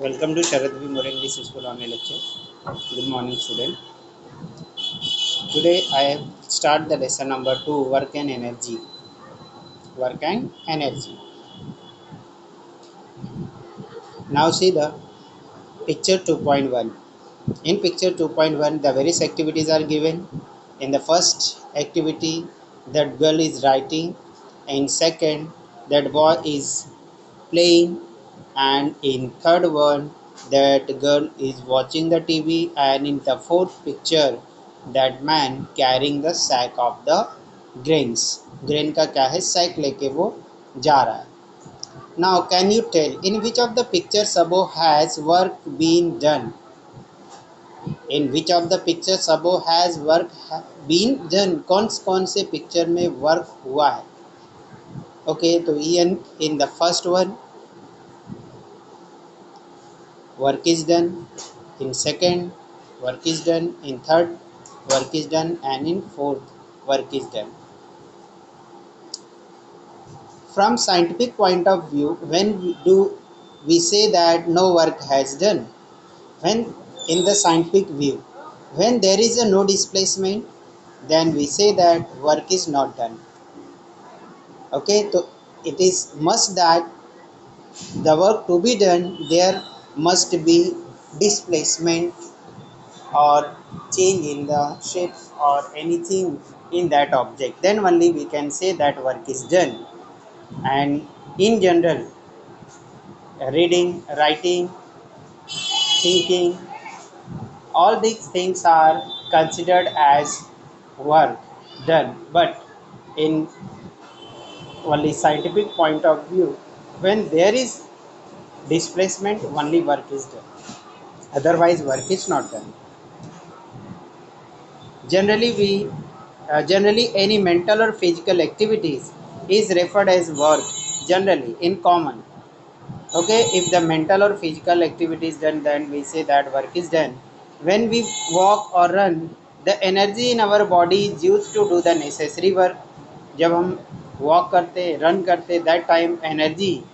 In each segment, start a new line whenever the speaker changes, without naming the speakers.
Welcome to Sharad V. More English School online lecture. Good morning, student. Today I have start the lesson number 2, work and energy. Work and energy. Now see the picture 2.1. In picture 2.1, the various activities are given. In the first activity, that girl is writing. In second, that boy is playing, and in third one that girl is watching the TV, and in the fourth picture that man carrying the sack of the grain का क्या है sack लेके वो जा रहा है. Now can you tell in which of the pictures above has work been done? In which of the pictures above has work been done? कौन से पिक्चर में वर्क हुआ है? Okay, तो in the first one work is done, in second work is done, in third work is done, and in fourth work is done. From scientific point of view, when do we say that no work has done? When in the scientific view, when there is a no displacement, then we say that work is not done. Okay, so it is must that the work to be done there must be displacement or change in the shape or anything in that object, then only we can say that work is done. And in general, reading, writing, thinking, all these things are considered as work done, but in only scientific point of view, when there is displacement only work is done, otherwise work is not done. Generally any mental or physical activities is referred as work, generally in common. Okay, if the mental or physical activity is done, then we say that work is done. When we walk or run, the energy in our body is used to do the necessary work. जब हम walk करते, run करते, that time energy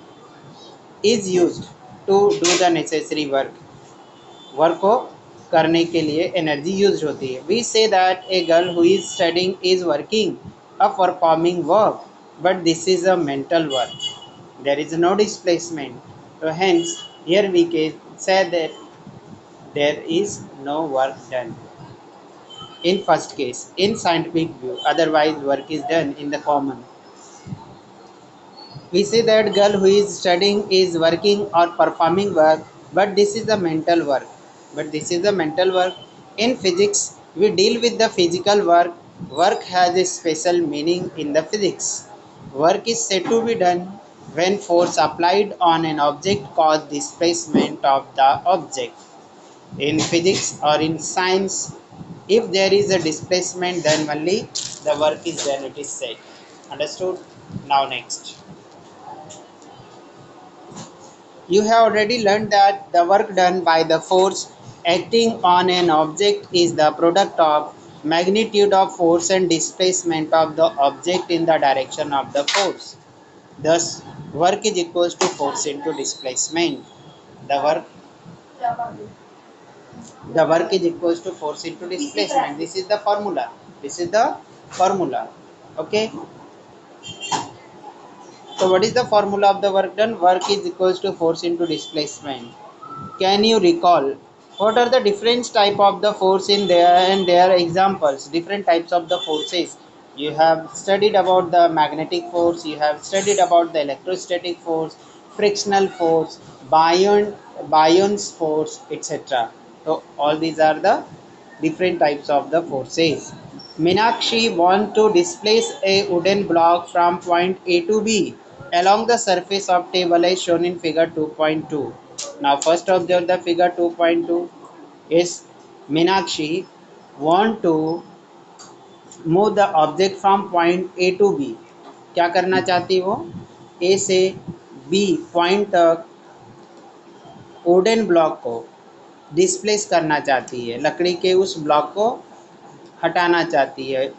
is used to do the necessary work. Work को करने के लिए energy use होती है. We say that a girl who is studying is working a performing work, but this is a mental work. There is no displacement, so hence here we can say that there is no work done in first case in scientific view, otherwise work is done in the common. We say that girl who is studying is working or performing work, but this is the mental work. But this is the mental work. In physics, we deal with the physical work. Work has a special meaning in the physics. Work is said to be done when force applied on an object cause displacement of the object. In physics or in science, if there is a displacement, then only the work is done, it is said. Understood? Now next. You have already learned that the work done by the force acting on an object is the product of magnitude of force and displacement of the object in the direction of the force. Thus, work is equals to force into displacement. The work the work is equals to force into displacement. This is the formula. This is the formula. Okay. So what is the formula of the work done? Work is equals to force into displacement. Can you recall what are the different type of the force in there and their examples? Different types of the forces. You have studied about the magnetic force, you have studied about the electrostatic force, frictional force, Bayon's force, etc. So all these are the different types of the forces. Meenakshi want to displace a wooden block from point A to B along the surface of table as shown in figure 2.2. Now first observe the figure 2.2 is Meenakshi want to move the object from point A to B. क्या करना चाहती वो? A से B point तक wooden block को displace करना चाहती है, लकड़ी के उस ब्लॉक को हटाना चाहती है.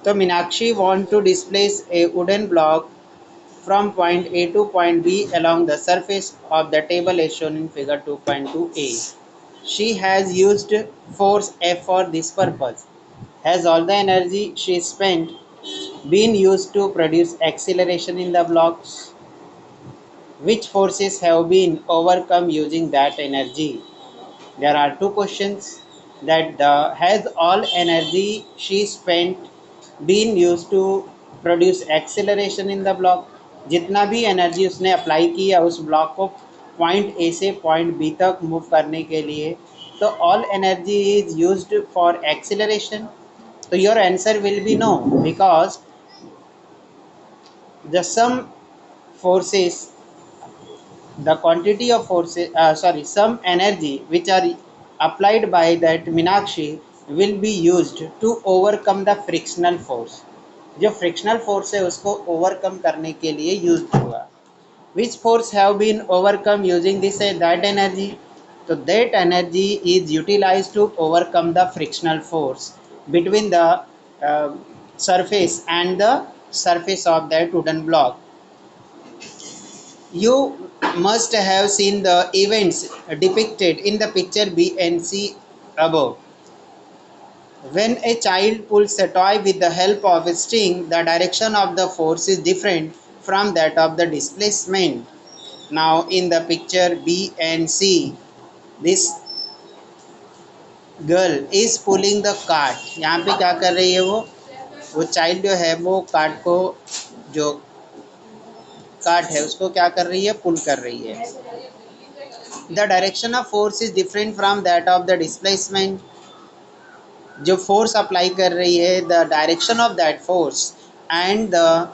तो So Meenakshi want to displace a wooden block from point A to point B along the surface of the table as shown in figure 2.2a. She has used force F for this purpose. Has all the energy she spent been used to produce acceleration in the blocks? Which forces have been overcome using that energy? There are two questions that the has all energy she spent been used to produce acceleration in the block. जितना भी energy उसने apply किया उस block को point A से point B तक move करने के लिए, तो all energy is used for acceleration. तो your answer will be no, because the sum forces, the quantity of forces, some energy which are applied by that Meenakshi will be used to overcome the frictional force. जो frictional force है उसको overcome करने के लिए use हुआ. Which force have been overcome using this that energy. तो that energy is utilise to overcome the frictional force between the surface and the surface of that wooden block. You must have seen the events depicted in the picture B and C above. When a child pulls a toy with the help of a string, the direction of the force is different from that of the displacement. Now, in the picture B and C, this girl is pulling the cart. यहाँ पे क्या कर रही है वो child जो है वो कार्ट को, जो कार्ट है उसको क्या कर रही है, पुल कर रही है. The direction of force is different from that of the displacement. जो फोर्स अप्लाई कर रही है, the direction of that force and the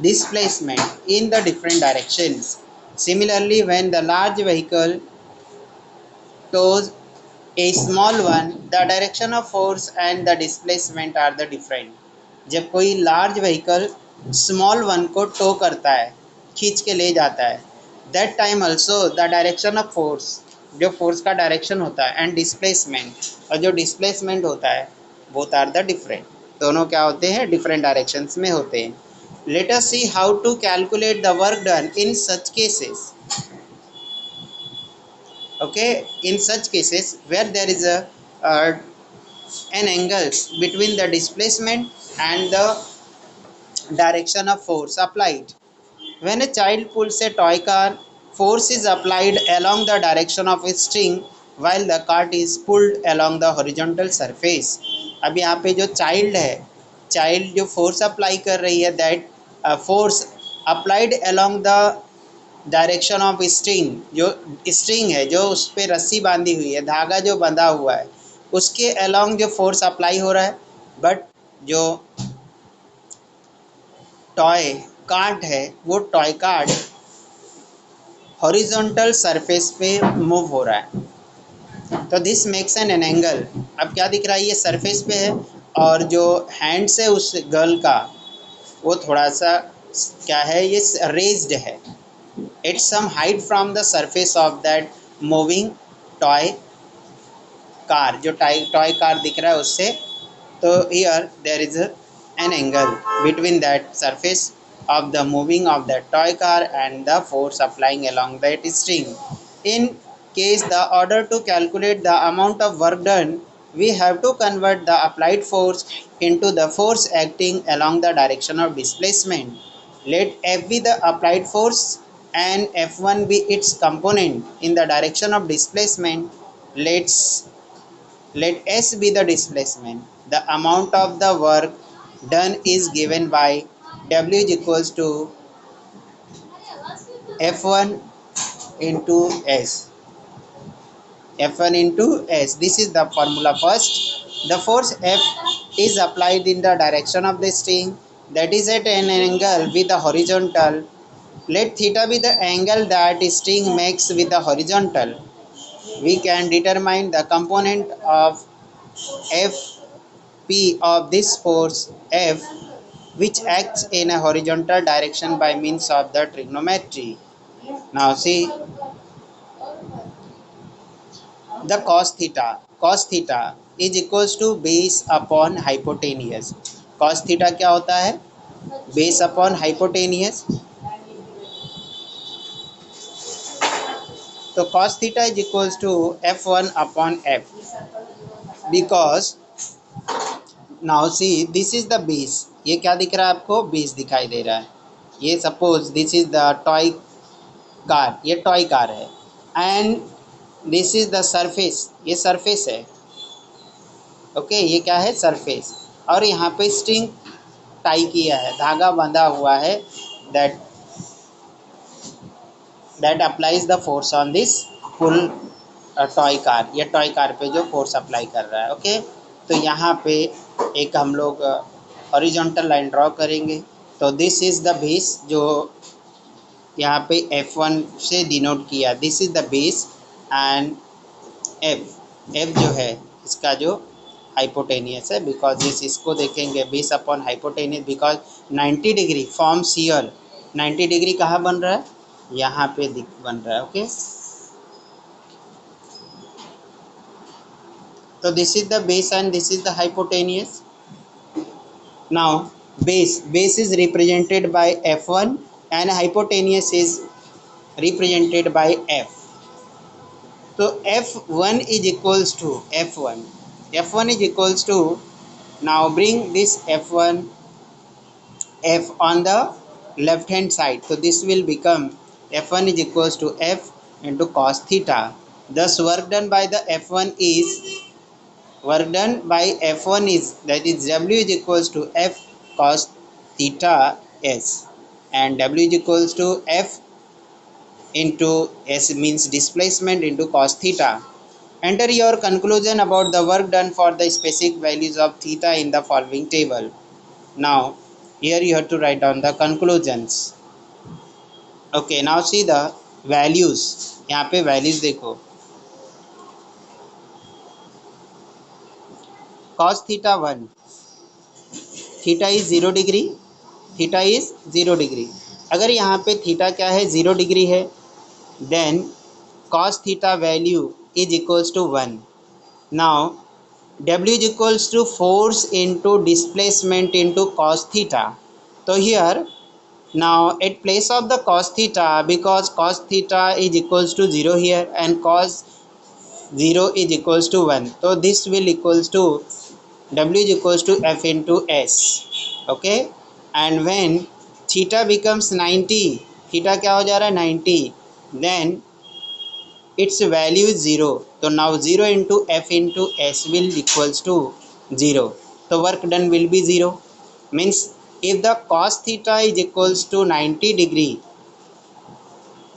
displacement in the different directions. Similarly, when the large vehicle tows a small one, the direction of force and the displacement are the different. जब कोई large vehicle small one को to करता है, खींच के ले जाता है, that time also the direction of force, जो फोर्स का डायरेक्शन होता है, एंड डिस्प्लेसमेंट, और जो डिस्प्लेसमेंट होता है, बोथ आर द डिफरेंट. दोनों क्या होते हैं, डिफरेंट डायरेक्शंस में होते हैं. Let us see how to calculate the work done in such cases. Okay, in such cases where there is an angle between the displacement and the direction of force applied. When a child pulls a toy car, force is applied along the direction of a string while the cart is pulled along the horizontal surface. अब यहाँ पे जो child है, child जो force apply कर रही है, that force applied along the direction of string, जो स्ट्रिंग है, जो उस पर रस्सी बांधी हुई है, धागा जो बंधा हुआ है, उसके अलोंग जो फोर्स अप्लाई हो रहा है. बट जो टॉय कार्ट है, वो टॉय कार्ट हॉरिजॉन्टल सरफेस पे मूव हो रहा है. तो दिस मेक्स एन एंगल. अब क्या दिख रहा है, ये सरफेस पे है, और जो हैंड्स है उस गर्ल का वो थोड़ा सा क्या है, ये रेज्ड है at some height from the surface of that moving toy car. जो टॉय कार दिख रहा है उससे, तो here there is an angle between that surface of the moving of that toy car and the force applying along that string. In case the order to calculate the amount of work done, we have to convert the applied force into the force acting along the direction of displacement. Let F be the applied force and F1 be its component in the direction of displacement. Let S be the displacement. The amount of the work done is given by W is equals to F1 into S. F1 into S. This is the formula first. The force F is applied in the direction of the string, that is at an angle with the horizontal. Let theta be the angle that string makes with the horizontal. We can determine the component of Fp of this force F, which acts in a horizontal direction by means of the trigonometry. Now see the cos theta. Cos theta is equals to base upon hypotenuse. Cos theta क्या होता है? Base upon hypotenuse. तो cos theta is equals to f1 upon f, because now see this is the base. ये क्या दिख रहा है आपको? बेस दिखाई दे रहा है। ये suppose this is the toy car, ये टॉय कार है, and this is the surface, ये सरफेस है। ओके ये क्या है? सरफेस। और यहाँ पे स्ट्रिंग टाई किया है, धागा बंधा हुआ है, that applies the force on this pull toy car. ये टॉय कार पे जो फोर्स अप्लाई कर रहा है। ओके तो यहाँ पे एक हम लोग हॉरिजॉन्टल लाइन ड्रॉ करेंगे। तो दिस इज द बेस, जो यहाँ पे F1 से डिनोट किया, this is the base, and F जो है इसका जो हाइपोटेनियस है, बिकॉज इसको देखेंगे base upon hypotenuse, because 90 degree forms here. 90 degree कहाँ बन रहा है? यहाँ पे बन रहा है। ओके तो this is the base and this is the hypotenuse. Now base is represented by F1 and hypotenuse is represented by F. So F1 is equals to F1 is equals to, now bring this F1 F on the left hand side, so this will become F1 is equals to F into cos theta. Thus work done by the F1 is, work done by F1 is, that is W is equals to F cos theta S, and W is equals to F into S means displacement into cos theta. Enter your conclusion about the work done for the specific values of theta in the following table. Now here you have to write down the conclusions. Okay now see the values. यहाँ पे values देखो, cos theta 1, theta is 0 degree, theta is 0 degree. अगर यहाँ पे theta क्या है? 0 degree है, then cos theta value is equals to 1. Now W is equals to force into displacement into cos theta. So here now at place of the cos theta, because cos theta is equals to 0 here and cos 0 is equals to 1, so this will equals to W is equals to F into S. Okay and when theta becomes 90, theta क्या हो जा रहा है? 90, then its value is 0. So now 0 into F into S will equals to 0. So work done will be 0. Means if the cos theta is equals to 90 degree,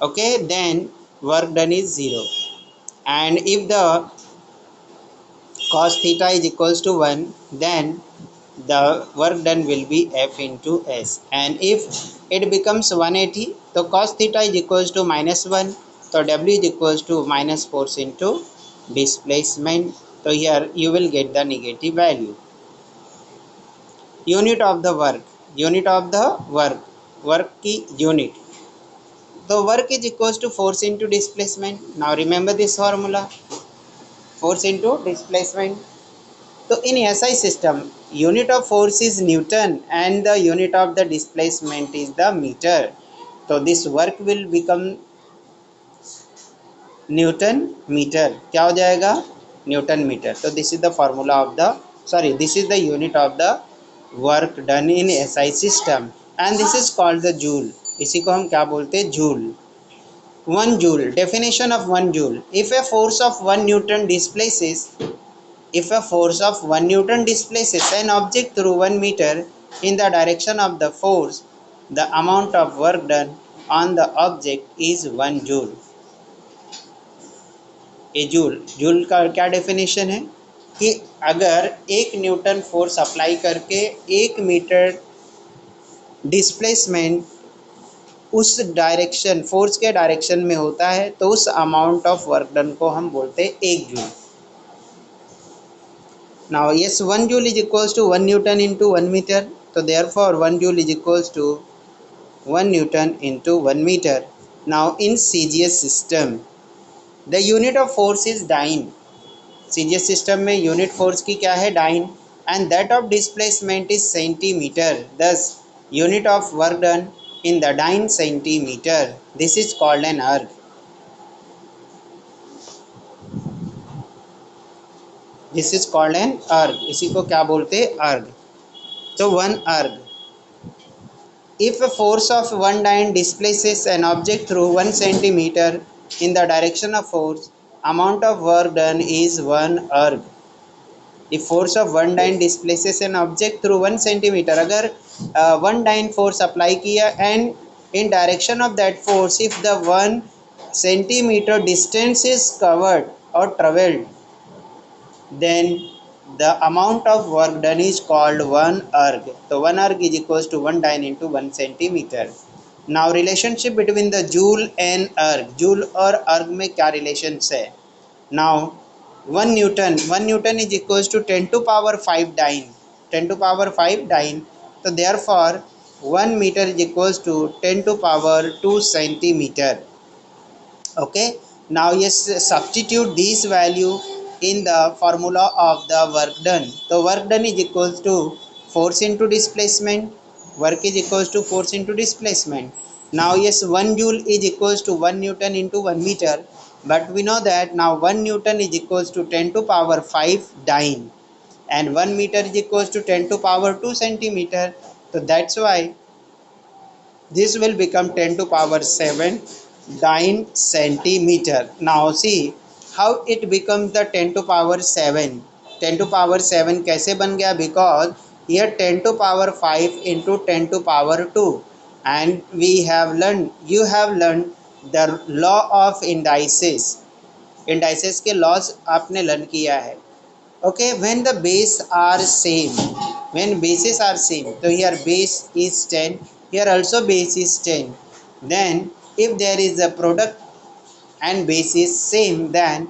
okay, then work done is 0. And if the cos theta is equals to 1, then the work done will be F into S. And if it becomes 180, so cos theta is equals to -1, so W is equals to minus force into displacement. So here you will get the negative value. Unit of the work, unit of the work की unit. So work is equals to force into displacement. Now remember this formula, force into displacement. So in SI system, unit of force is Newton and the unit of the displacement is the meter. So this work will become Newton meter. क्या हो जाएगा? Newton meter. So this is the formula of the, sorry, this is the unit of the work done in SI system, and this is called the joule. इसी को हम क्या बोलते हैं? Joule. 1 joule. Definition of 1 joule. If a force of 1 Newton displaces, if a force of 1 Newton displaces an object through 1 meter in the direction of the force, the amount of work done on the object is 1 joule. ये joule का क्या definition है कि अगर 1 Newton force apply करके 1 metre displacement उस direction, force के direction में होता है, तो उस अमाउंट ऑफ वर्क डन को हम बोलते हैं 1 joule. Now yes, 1 joule is equals to 1 Newton into 1 meter. So therefore 1 joule is equals to 1 Newton into 1 meter. Now in CGS system, the unit of force is dyne. CGS system में unit force की क्या है? Dyne. and that of displacement is centimeter. Thus, unit of work done in the dyne centimeter. This is called an erg. This is called an erg. इसी को क्या बोलते हैं? Erg. So one erg. If a force of one dyne displaces an object through 1 centimeter in the direction of force, amount of work done is 1 erg. If force of one dyne displaces an object through 1 centimeter, अगर one dyne force apply किया and in direction of that force, if the 1 centimeter distance is covered or travelled, then the amount of work done is called 1 erg. So 1 erg is equals to 1 dyne into 1 centimeter. Now relationship between the joule and erg. Joule और erg में क्या relations है? Now 1 Newton is equals to 10 to power 5 dyne. 10 to power 5 dyne. So therefore 1 meter is equals to 10 to power 2 centimeter. Okay, now yes, substitute this value in the formula of the work done. So work done is equals to force into displacement. Work is equals to force into displacement. Now yes, 1 joule is equals to 1 Newton into 1 meter, but we know that now 1 Newton is equals to 10 to power 5 dyne and 1 meter is equals to 10 to power 2 centimeter. So that's why this will become 10 to power 7 dyne centimeter. Now see how it becomes the 10 to power 7. 10 to power 7 कैसे बन गया? Because here 10 to power 5 into 10 to power 2, and we have learned, you have learned the law of indices. Indices के laws आपने learn किया है. Okay, when the base are same, when bases are same, so here base is 10, here also base is 10, then if there is a product and base is same, then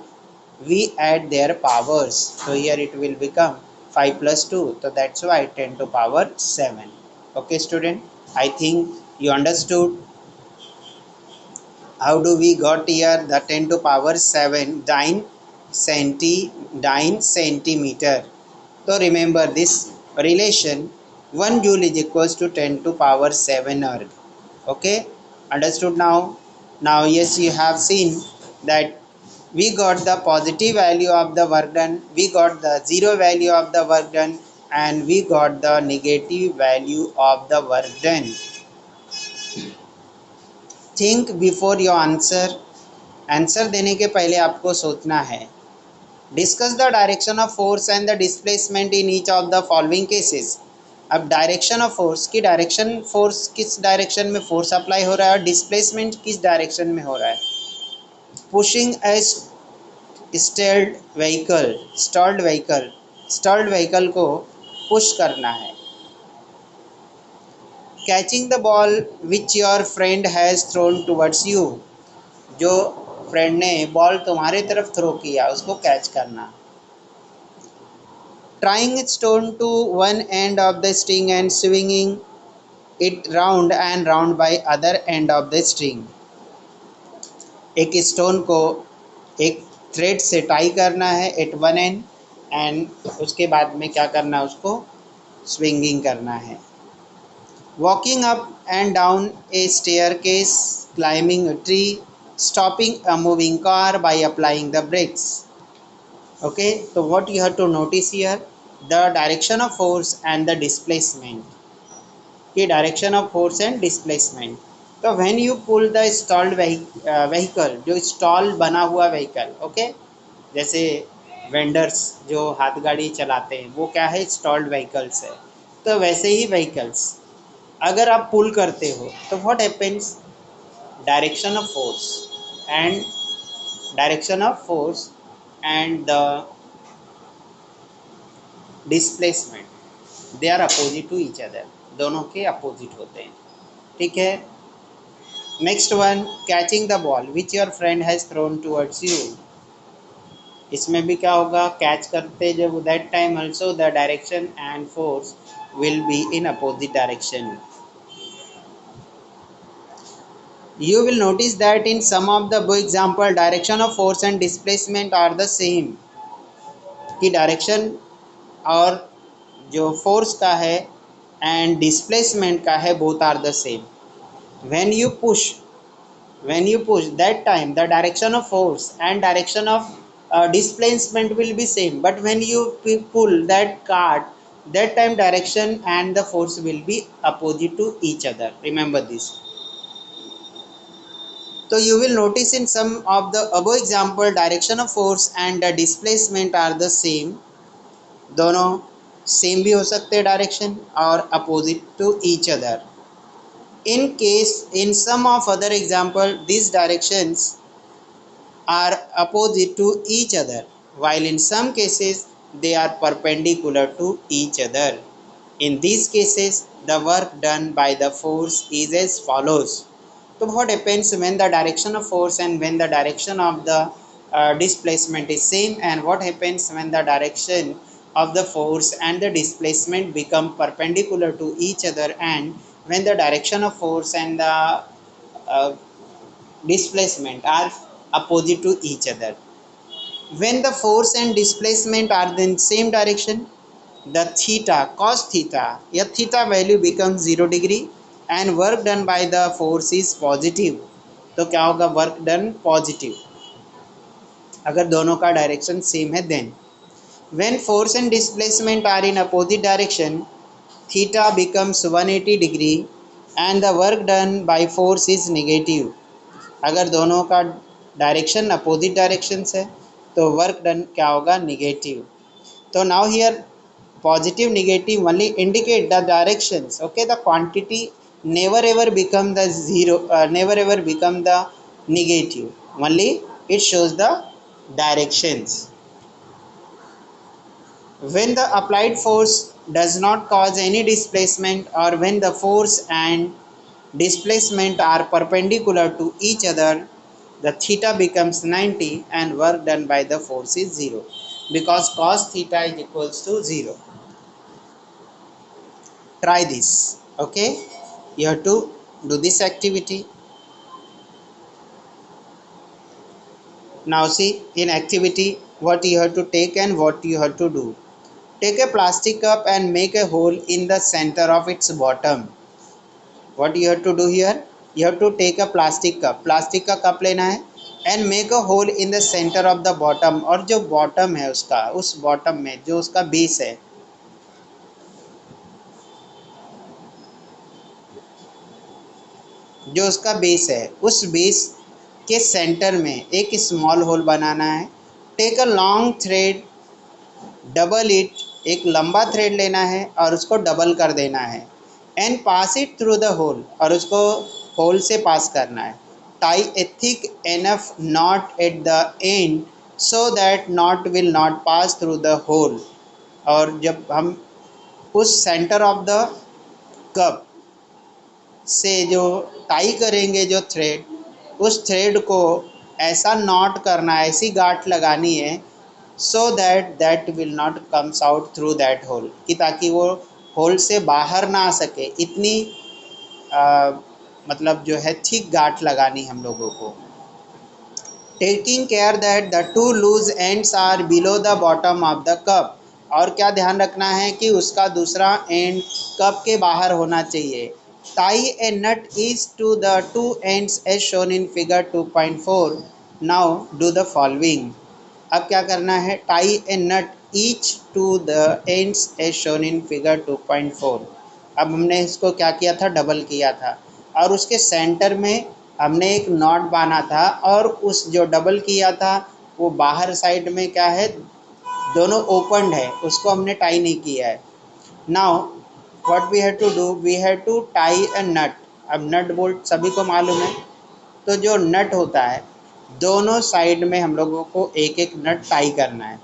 we add their powers. So here it will become 5 plus 2, so that's why 10 to power 7. Okay student, I think you understood how do we got here the 10 to power 7 dyne centimeter. So remember this relation, 1 joule is equals to 10 to power 7 erg. Okay, understood now? Now yes, you have seen that we got the positive value of the work done, we got the zero value of the work done, and we got the negative value of the work done. Think before you answer. Answer देने के पहले आपको सोचना है. Discuss the direction of force and the displacement in each of the following cases. अब direction of force की direction, force किस direction में फोर्स अप्लाई हो रहा है और डिस्प्लेसमेंट किस डायरेक्शन में हो रहा है. पुशिंग ए स्टॉल्ड व्हीकल को पुश करना है. Catching the ball which your friend has thrown towards you. जो फ्रेंड ने बॉल तुम्हारे तरफ थ्रो किया उसको कैच करना. Trying stone to one end of the string and swinging it round and round by other end of the string. एक stone को एक थ्रेड से टाई करना है एट वन एंड, एंड उसके बाद में क्या करना है, उसको स्विंगिंग करना है. Walking up and down A staircase, climbing a tree, stopping a moving car by applying the brakes. Okay, so what you have to notice here, the direction of force and the displacement. Okay, direction of force and displacement. So when you pull the stalled vehicle, जो stall बना हुआ vehicle, okay, जैसे vendors जो हाथ गाड़ी चलाते हैं वो क्या है, stalled vehicles है. तो वैसे ही vehicles अगर आप pull करते हो तो what happens, direction of force and the displacement, they are opposite to each other. दोनों के अपोजिट होते हैं. ठीक है. Next one, catching the ball which your friend has thrown towards you. इसमें भी क्या होगा, कैच करते जब that time also the direction and force will be in opposite direction. You will notice that in some of the example direction of force and displacement are the same. कि direction और जो force का है and displacement का है, both are the same. when you push when you push that time the direction of force and direction of displacement will be same, but when you pull that cart, that time direction and the force will be opposite to each other. Remember this. So you will notice in some of the above example direction of force and the displacement are the same. दोनों same भी हो सकते हैं direction और opposite to each other. In some of other example, these directions are opposite to each other, while in some cases they are perpendicular to each other. In these cases, the work done by the force is as follows. So what happens when the direction of force and when the direction of the displacement is same, and what happens when the direction of the force and the displacement become perpendicular to each other, and when the direction of force and the displacement are opposite to each other. When the force and displacement are in same direction, the theta, cos theta, या theta value becomes 0 degree and work done by the force is positive. तो क्या होगा? Work done positive अगर दोनों का direction same है. Then when force and displacement are in opposite direction, theta becomes 180 degree and the work done by force is negative. अगर दोनों का डायरेक्शन अपोजिट डायरेक्शन है तो वर्क डन क्या होगा? निगेटिव. तो now here positive negative only indicate the directions. Okay, the quantity never ever become the zero, never ever become the negative, only it shows the directions. When the applied force does not cause any displacement, or when the force and displacement are perpendicular to each other, the theta becomes 90 and work done by the force is 0, because cos theta is equals to 0. Try this. Okay, you have to do this activity. Now see, in activity what you have to take and what you have to do. Take a plastic cup and make a hole in the center of its bottom. What you have to do here? You have to take a plastic का cup लेना है and make a hole in the center of the bottom. और जो bottom है उसका, उस bottom में जो उसका base है, जो उसका बेस है, उस बेस के सेंटर में एक स्मॉल होल बनाना है. Take a long thread, double it, एक लंबा थ्रेड लेना है और उसको डबल कर देना है. And pass it through the hole, और उसको होल से पास करना है. Tie a thick enough knot at the end so that knot will not pass through the hole. और जब हम उस सेंटर ऑफ द कप से जो टाई करेंगे जो थ्रेड, उस थ्रेड को ऐसा नॉट करना, ऐसी गांठ लगानी है so that that will not comes out through that hole, कि ताकि वो होल से बाहर ना आ सके. इतनी मतलब जो है थिक गांठ लगानी हम लोगों को. Taking care that the two loose ends are below the bottom of the cup. और क्या ध्यान रखना है कि उसका दूसरा एंड कप के बाहर होना चाहिए. Tie a knot is to the two ends as shown in figure 2.4. Now do the following. अब क्या करना है? Tie a knot each to the ends as shown in figure 2.4. अब हमने इसको क्या किया था? डबल किया था और उसके सेंटर में हमने एक नॉट बांधा था, और उस जो डबल किया था वो बाहर साइड में क्या है? दोनों ओपन है, उसको हमने टाई नहीं किया है. Now what we have to do? We have to tie a nut. अब नट बोल्ट सभी को मालूम है, तो जो नट होता है दोनों साइड में हम लोगों को एक एक नट टाई करना है.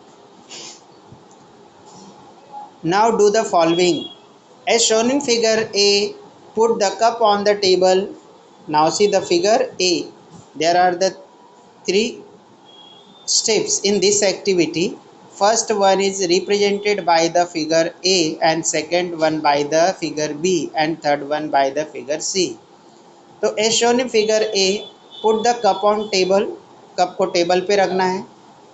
Now do the following as shown in figure A. Put the cup on the table. Now see the figure A. There are the three steps in this activity. First one is represented by the figure A, and second one by the figure B, and third one by the figure C. तो as shown in figure A, put the cup on table. Cup को table पे रखना है.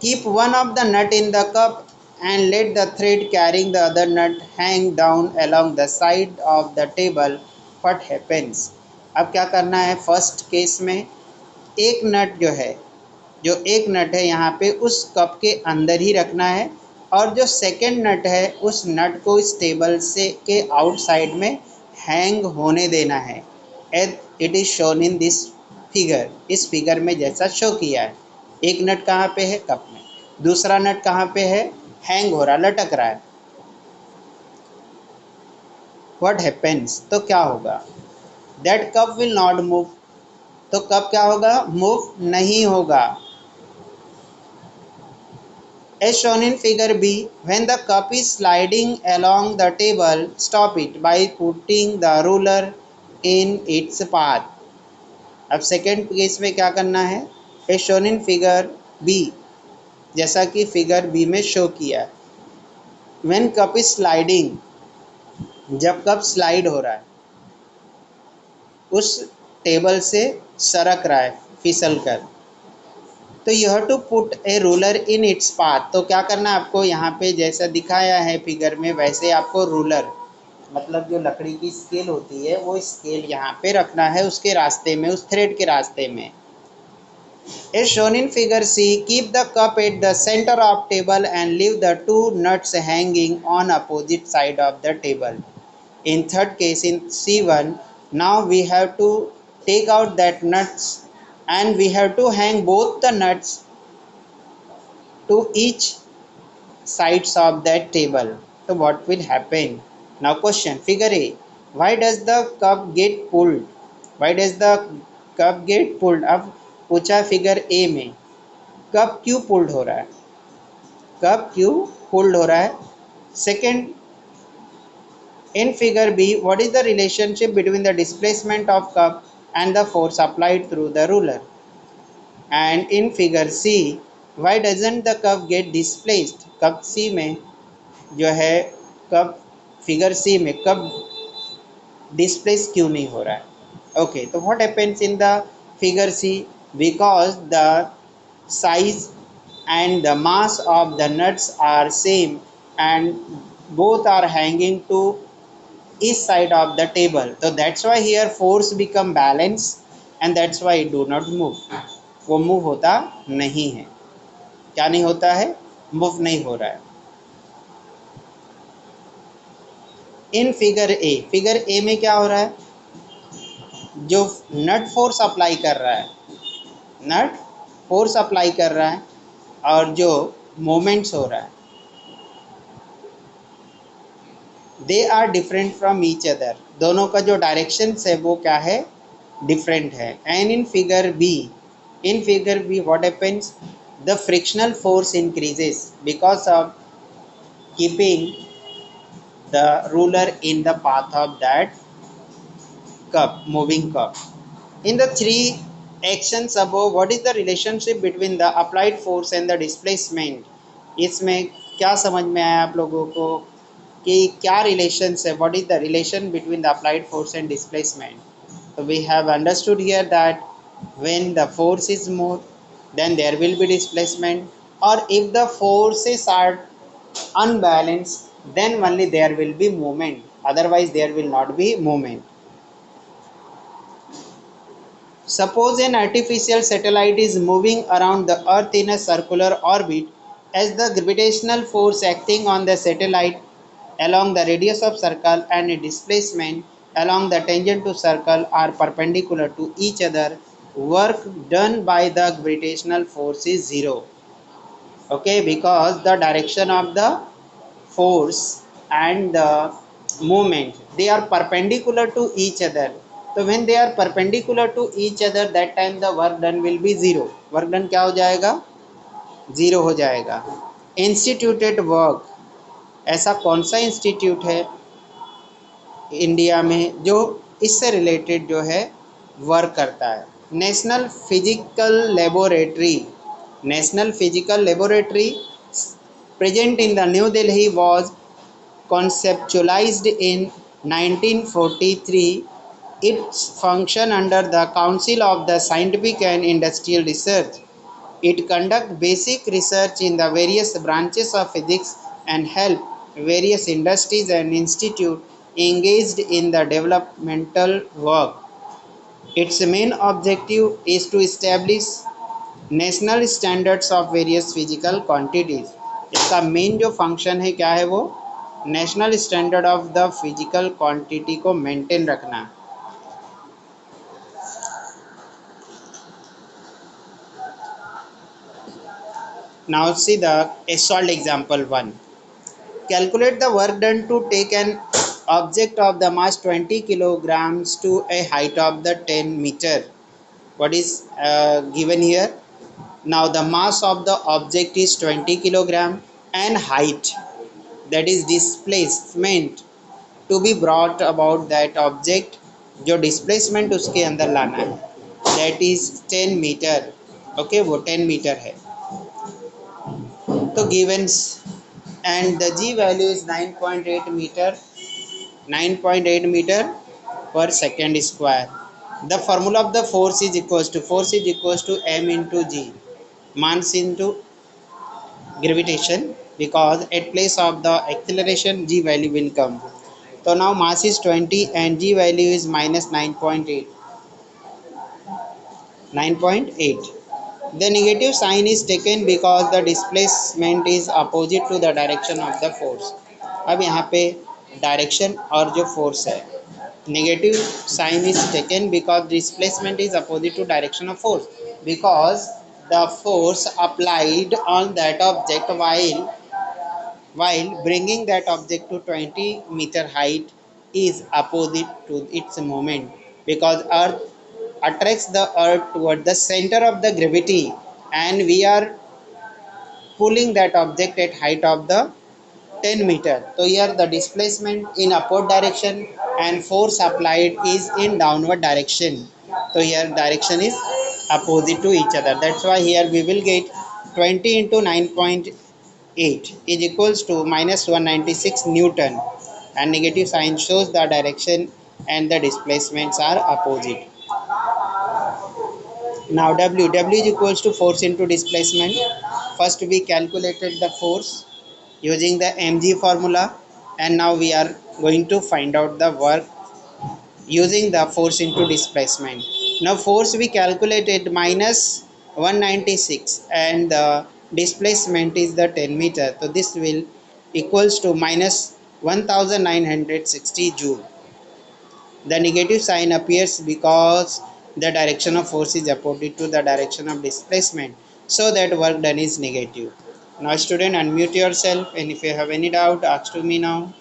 Keep one of the nut in the cup and let the thread carrying the other nut hang down along the side of the table. What happens? अब क्या करना है first case में, एक नट जो एक नट है यहाँ पे उस कप के अंदर ही रखना है, और जो सेकंड नट है उस नट को इस टेबल से के आउटसाइड में हैंग होने देना है, as it is shown in this figure, इस फिगर में जैसा शो किया है। एक नट कहाँ पे है? कप में। दूसरा नट कहाँ पे है? हैंग हो रहा, लटक रहा है। What happens? तो क्या होगा? That cup will not move. तो कप क्या होगा? मूव नहीं होगा। As shown in figure B, when the cup is sliding along the table, stop it by putting the ruler in its path. अब second case में क्या करना है? As shown in figure B, जैसा कि फिगर बी में show किया। When cup is sliding, जब कप स्लाइड हो रहा है, उस टेबल से सरक रहा है फिसल कर, तो you have to put a ruler in its path. तो क्या करना है आपको? यहाँ पे जैसा दिखाया है फिगर में वैसे आपको रूलर, मतलब जो लकड़ी की स्केल होती है वो स्केल यहाँ पे रखना है उसके रास्ते में, उस थ्रेड के रास्ते में। As shown in figure C, keep the cup at the center of table and leave the two nuts hanging on opposite side of the table. In third case, in C1, now we have to take out that nuts and we have to hang both the nuts to each sides of that table. So what will happen? Now question, figure A. Why does the cup get pulled? Why does the cup get pulled? अब पूछा figure A में cup क्यों pulled हो रहा है? Cup क्यों pulled हो रहा है? Second, in figure B, what is the relationship between the displacement of cup and the force applied through the ruler? And in figure C, why doesn't the cup get displaced? Cup C में जो है cup, figure C में cup displace क्यों नहीं हो रहा है? Okay, तो what happens in the figure C? Because the size and the mass of the nuts are same and both are hanging to each side of the table, so that's why here force become balance and that's why it do not move. वो move होता नहीं है। क्या नहीं होता है? Move नहीं हो रहा है। इन फिगर ए, फिगर ए में क्या हो रहा है? जो नट फोर्स अप्लाई कर रहा है, नट फोर्स अप्लाई कर रहा है और जो मोमेंट्स हो रहा है, they are different from each other. दोनों का जो डायरेक्शंस है वो क्या है? डिफरेंट है। And in figure B, in figure B what happens? The frictional force increases because of keeping the ruler in the path of that cup, moving cup. In the three actions above, what is the relationship between the applied force and the displacement? इसमें क्या समझ में आया आप लोगों को कि क्या रिलेशंस है? What is the relation between the applied force and displacement? So we have understood here that when the force is more, then there will be displacement, or if the forces are unbalanced, then only there will be movement, otherwise there will not be movement. Suppose an artificial satellite is moving around the earth in a circular orbit, as the gravitational force acting on the satellite along the radius of circle and a displacement along the tangent to circle are perpendicular to each other, work done by the gravitational force is zero. Okay, because the direction of the force and the movement, they are perpendicular to each other. So when they are perpendicular to each other, that time the work done will be zero. Work done क्या हो जाएगा? Zero हो जाएगा। Instituted work, ऐसा कौन सा institute है India में जो इससे रिलेटेड जो है वर्क करता है? National physical laboratory. National physical laboratory present in the New Delhi was conceptualized in 1943. Its function under the Council of the Scientific and Industrial Research. It conducts basic research in the various branches of physics and help various industries and institutes engaged in the developmental work. Its main objective is to establish national standards of various physical quantities. इसका main जो function है क्या है वो national standard of the physical quantity को maintain रखना. Now see the solve example 1. Calculate the work done to take an object of the mass 20 kilograms to a height of the 10 meter. What is given here? Now the mass of the object is 20 kilogram and height, that is displacement to be brought about that object जो displacement उसके अंदर लाना है that is 10 metre. Okay वो 10 metre है. तो गिवंस and the g value is 9.8 meter 9.8 meter per second square. The formula of the force is equals to m into g, mass into gravitation, because at place of the acceleration g value will come. So now mass is 20 and g value is minus 9.8. The negative sign is taken because the displacement is opposite to the direction of the force. अब यहाँ पे direction और जो force है negative sign is taken because displacement is opposite to direction of force, because the force applied on that object while bringing that object to 20-meter height is opposite to its moment, because earth attracts the earth toward the center of the gravity and we are pulling that object at height of the 10 meter. So here the displacement in upward direction and force applied is in downward direction. So here direction is opposite to each other. That's why here we will get 20 into 9.8 is equals to minus 196 Newton, and negative sign shows the direction and the displacements are opposite. Now W is equals to force into displacement. First we calculated the force using the mg formula, and now we are going to find out the work using the force into displacement. Now force we calculated minus 196 and the displacement is the 10 meter. So this will equals to minus 1960 joule. The negative sign appears because the direction of force is opposite to the direction of displacement, so that work done is negative. Now student, unmute yourself, and if you have any doubt, ask to me now.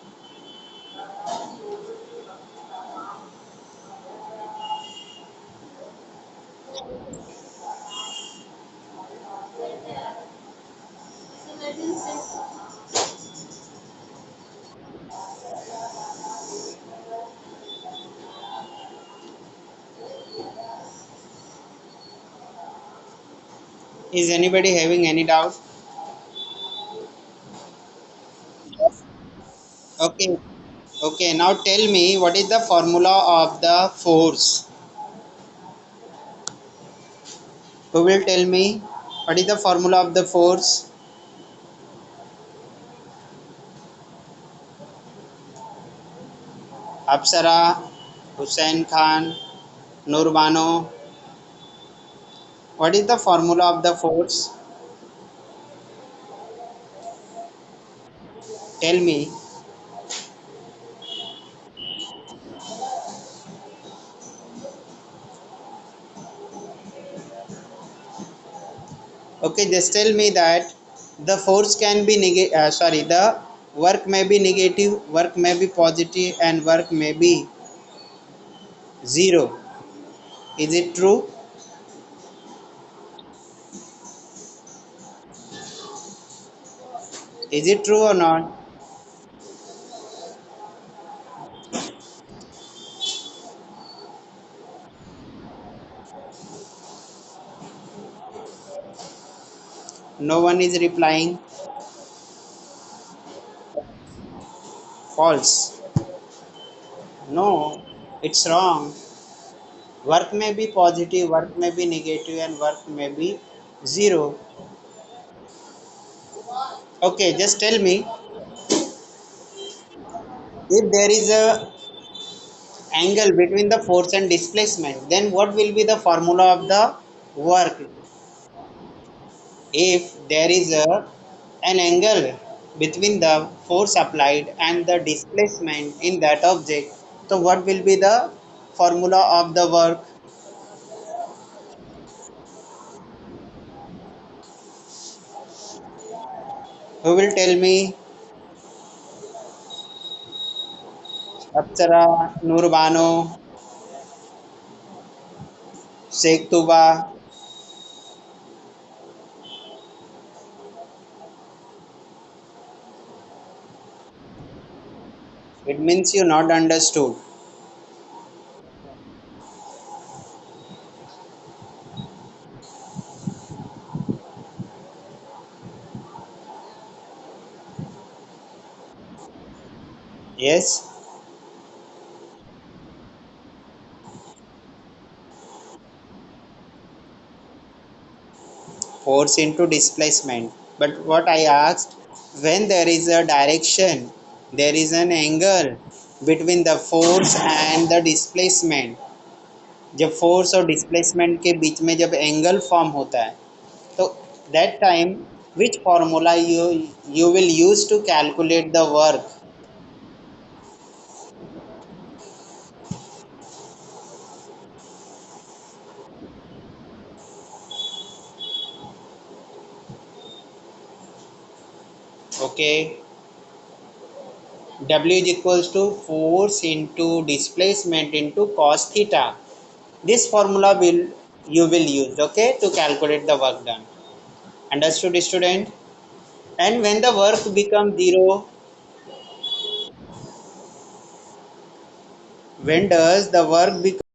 Is anybody having any doubt? Okay. Okay, now tell me what is the formula of the force? Who will tell me what is the formula of the force? Apsara, Hussain Khan, Nurbano. What is the formula of the force? Tell me. Okay, just tell me that the force can be the work may be negative, work may be positive, and work may be zero. Is it true? Is it true or not? No one is replying. False. No, it's wrong. Work may be positive, work may be negative, and work may be zero. Okay, just tell me. If there is a angle between the force and displacement, then what will be the formula of the work? If there is an angle between the force applied and the displacement in that object, so what will be the formula of the work? Who will tell me? Apsara, Nurbano, Sheikh Tuba. It means you not understood. Yes, force into displacement. But what I asked, when there is a direction, there is an angle between the force and the displacement. जब force और displacement के बीच में जब angle form होता है, तो that time which formula you will use to calculate the work? Okay, W is equals to force into displacement into cos theta. This formula will you will use, okay, to calculate the work done. Understood, student? And when the work becomes zero, when does the work become